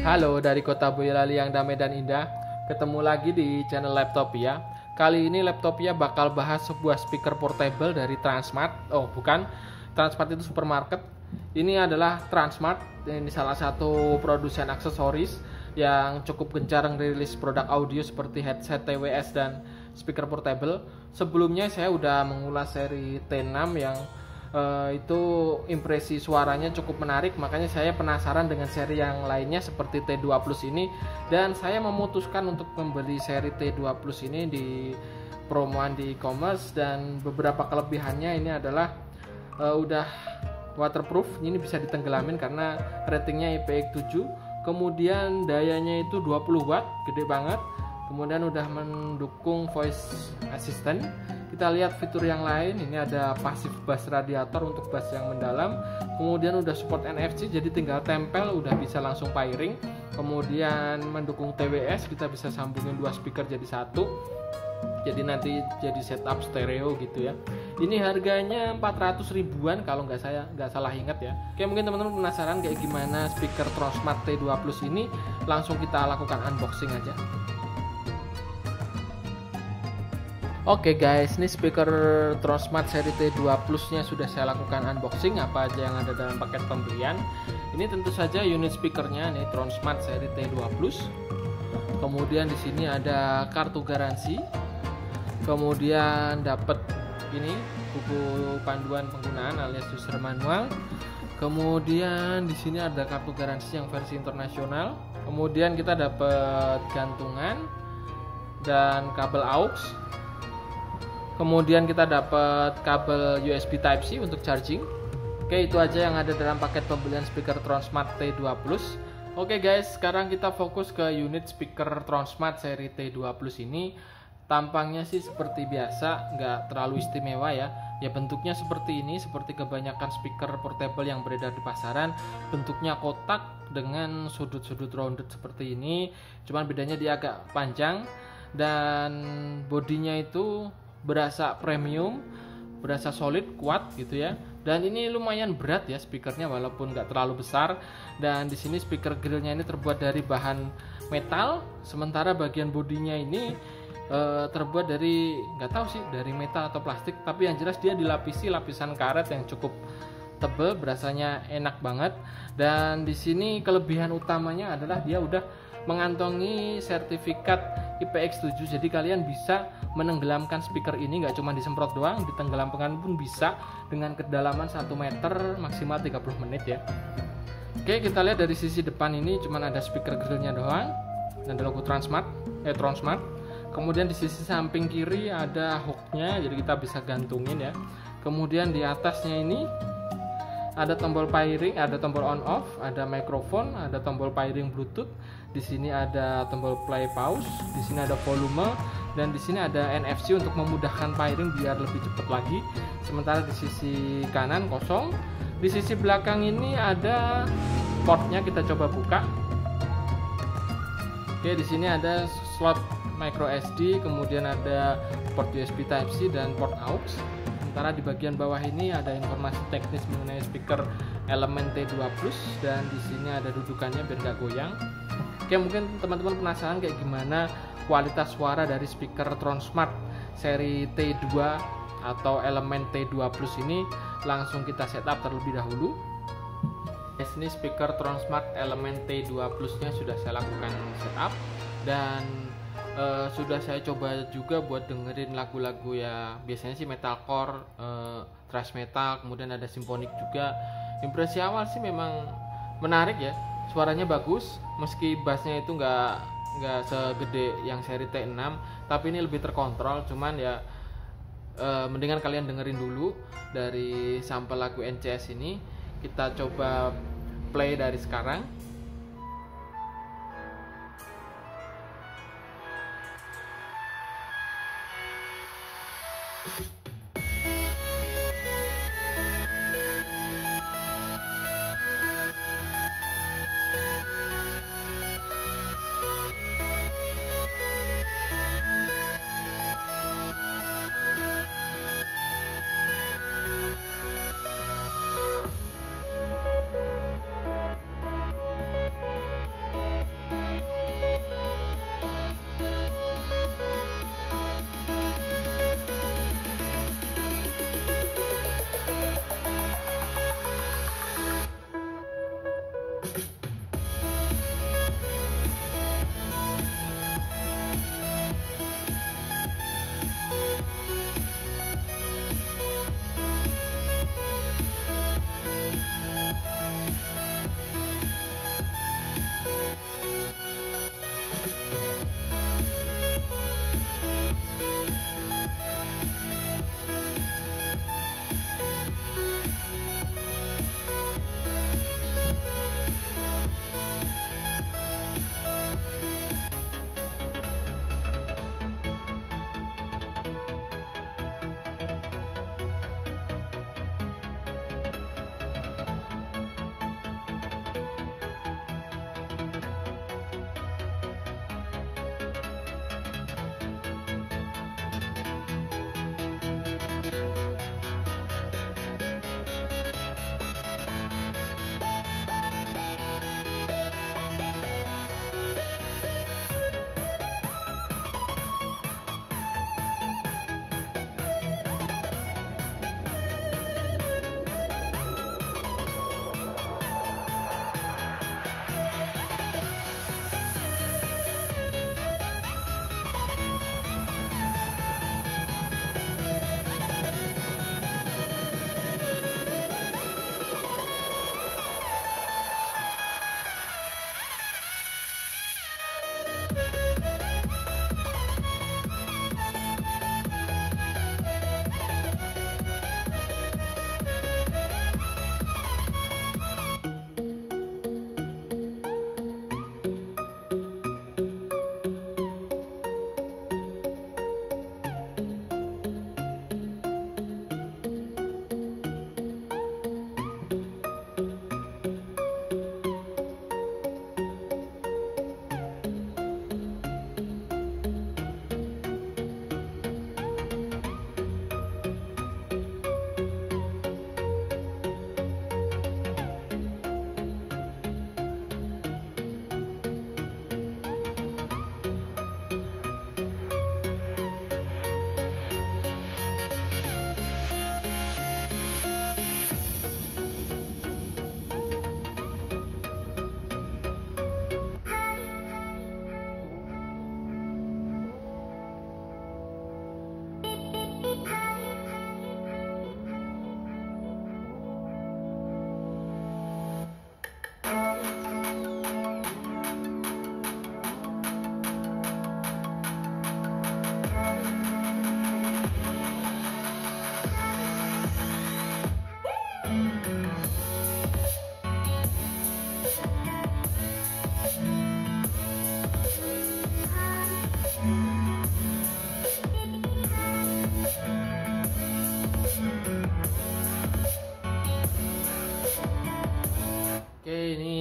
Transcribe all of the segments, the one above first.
Halo dari kota Boyolali yang damai dan indah. Ketemu lagi di channel Laptopia. Kali ini Laptopia bakal bahas sebuah speaker portable dari Transmart. Oh bukan, Transmart itu supermarket. Ini adalah Transmart. Ini salah satu produsen aksesoris yang cukup gencar merilis produk audio seperti headset TWS dan speaker portable. Sebelumnya saya udah mengulas seri T6 yang itu impresi suaranya cukup menarik, makanya saya penasaran dengan seri yang lainnya seperti T2 Plus ini, dan saya memutuskan untuk membeli seri T2 Plus ini di promoan di e-commerce. Dan beberapa kelebihannya ini adalah udah waterproof, ini bisa ditenggelamin karena ratingnya IPX7, kemudian dayanya itu 20 watt, gede banget, kemudian udah mendukung voice assistant. Kita lihat fitur yang lain, ini ada passive bass radiator untuk bass yang mendalam, kemudian udah support NFC jadi tinggal tempel udah bisa langsung pairing, kemudian mendukung TWS, kita bisa sambungin dua speaker jadi satu, jadi nanti jadi setup stereo gitu ya. Ini harganya 400 ribuan kalau nggak salah ingat ya. Oke, mungkin teman-teman penasaran kayak gimana speaker Transmart T2 Plus ini, langsung kita lakukan unboxing aja. Oke guys, ini speaker Transmart seri T2 Plus nya sudah saya lakukan unboxing. Apa aja yang ada dalam paket pembelian? Ini tentu saja unit speakernya, nih Transmart seri T2 Plus. Kemudian di sini ada kartu garansi. Kemudian dapat ini buku panduan penggunaan alias user manual. Kemudian di sini ada kartu garansi yang versi internasional. Kemudian kita dapat gantungan dan kabel aux. Kemudian kita dapat kabel USB Type-C untuk charging. Oke, itu aja yang ada dalam paket pembelian speaker Transmart T2 Plus. Oke guys, sekarang kita fokus ke unit speaker Transmart seri T2 Plus ini. Tampangnya sih seperti biasa, nggak terlalu istimewa ya. Ya bentuknya seperti ini, seperti kebanyakan speaker portable yang beredar di pasaran. Bentuknya kotak dengan sudut-sudut rounded seperti ini. Cuman bedanya dia agak panjang dan bodinya itu berasa premium, berasa solid, kuat gitu ya. Dan ini lumayan berat ya speakernya walaupun nggak terlalu besar. Dan di sini speaker grillnya ini terbuat dari bahan metal, sementara bagian bodinya ini terbuat dari nggak tahu sih dari metal atau plastik. Tapi yang jelas dia dilapisi lapisan karet yang cukup tebal, berasanya enak banget. Dan di sini kelebihan utamanya adalah dia udah mengantongi sertifikat IPX7, jadi kalian bisa menenggelamkan speaker ini, nggak cuma disemprot doang, ditenggelamkan pun bisa dengan kedalaman 1 meter maksimal 30 menit ya. Oke, kita lihat dari sisi depan ini cuman ada speaker grillnya doang dan ada logo Transmart. Kemudian di sisi samping kiri ada hooknya, jadi kita bisa gantungin ya. Kemudian di atasnya ini ada tombol pairing, ada tombol on off, ada mikrofon, ada tombol pairing Bluetooth. Di sini ada tombol play pause, di sini ada volume, dan di sini ada NFC untuk memudahkan pairing biar lebih cepat lagi. Sementara di sisi kanan kosong. Di sisi belakang ini ada portnya, kita coba buka. Oke, di sini ada slot micro SD, kemudian ada port USB Type-C dan port aux. Sementara di bagian bawah ini ada informasi teknis mengenai speaker elemen T2 Plus, dan di sini ada dudukannya biar nggak goyang. Oke, mungkin teman-teman penasaran kayak gimana kualitas suara dari speaker Transmart seri T2 atau elemen T2 Plus ini. Langsung kita setup terlebih dahulu. Ini speaker Transmart elemen T2 Plus nya sudah saya lakukan setup, dan sudah saya coba juga buat dengerin lagu-lagu ya biasanya sih metalcore, thrash metal, kemudian ada symphonic juga. Impresi awal sih memang menarik ya, suaranya bagus meski bassnya itu nggak segede yang seri T6, tapi ini lebih terkontrol. Cuman ya mendingan kalian dengerin dulu dari sampel lagu NCS ini. Kita coba play dari sekarang.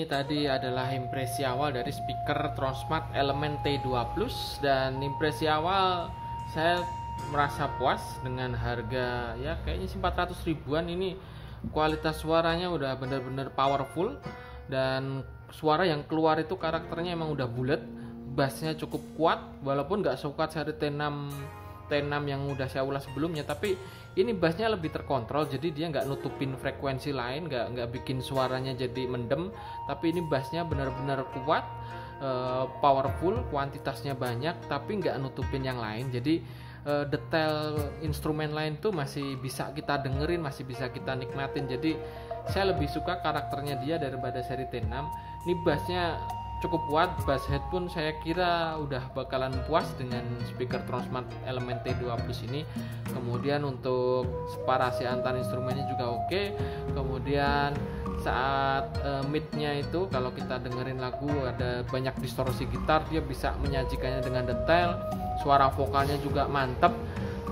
ini tadi adalah impresi awal dari speaker Tronsmart Element T2 Plus, dan impresi awal saya merasa puas dengan harga ya kayaknya sih 400 ribuan. Ini kualitas suaranya udah bener-bener powerful, dan suara yang keluar itu karakternya emang udah bulat, bassnya cukup kuat walaupun nggak sekuat seri T6 yang udah saya ulas sebelumnya, tapi ini bassnya lebih terkontrol, jadi dia nggak nutupin frekuensi lain, nggak bikin suaranya jadi mendem, tapi ini bassnya benar-benar kuat, powerful, kuantitasnya banyak, tapi nggak nutupin yang lain. Jadi detail instrumen lain tuh masih bisa kita dengerin, masih bisa kita nikmatin. Jadi saya lebih suka karakternya dia daripada seri T6. Ini bassnya cukup kuat, bass head pun saya kira udah bakalan puas dengan speaker Tronsmart Element T2 Plus ini. Kemudian untuk separasi antar instrumennya juga oke. Kemudian saat midnya itu kalau kita dengerin lagu ada banyak distorsi gitar, dia bisa menyajikannya dengan detail. Suara vokalnya juga mantap,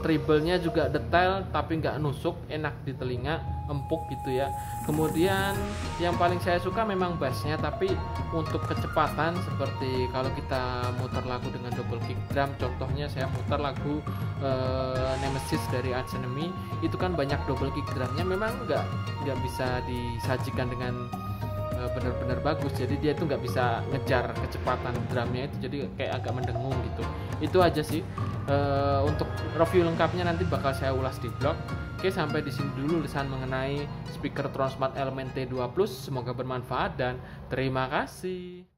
treble-nya juga detail tapi nggak nusuk, enak di telinga, empuk gitu ya. Kemudian yang paling saya suka memang bassnya, tapi untuk kecepatan seperti kalau kita muter lagu dengan double kick drum, contohnya saya muter lagu Nemesis dari Arch Enemy, itu kan banyak double kick drumnya, memang nggak bisa disajikan dengan benar-benar bagus, jadi dia itu nggak bisa ngejar kecepatan drumnya itu, jadi kayak agak mendengung gitu. Itu aja sih. Untuk review lengkapnya nanti bakal saya ulas di blog. Oke, sampai di sini dulu lisan mengenai speaker Tronsmart Element T2 Plus. Semoga bermanfaat dan terima kasih.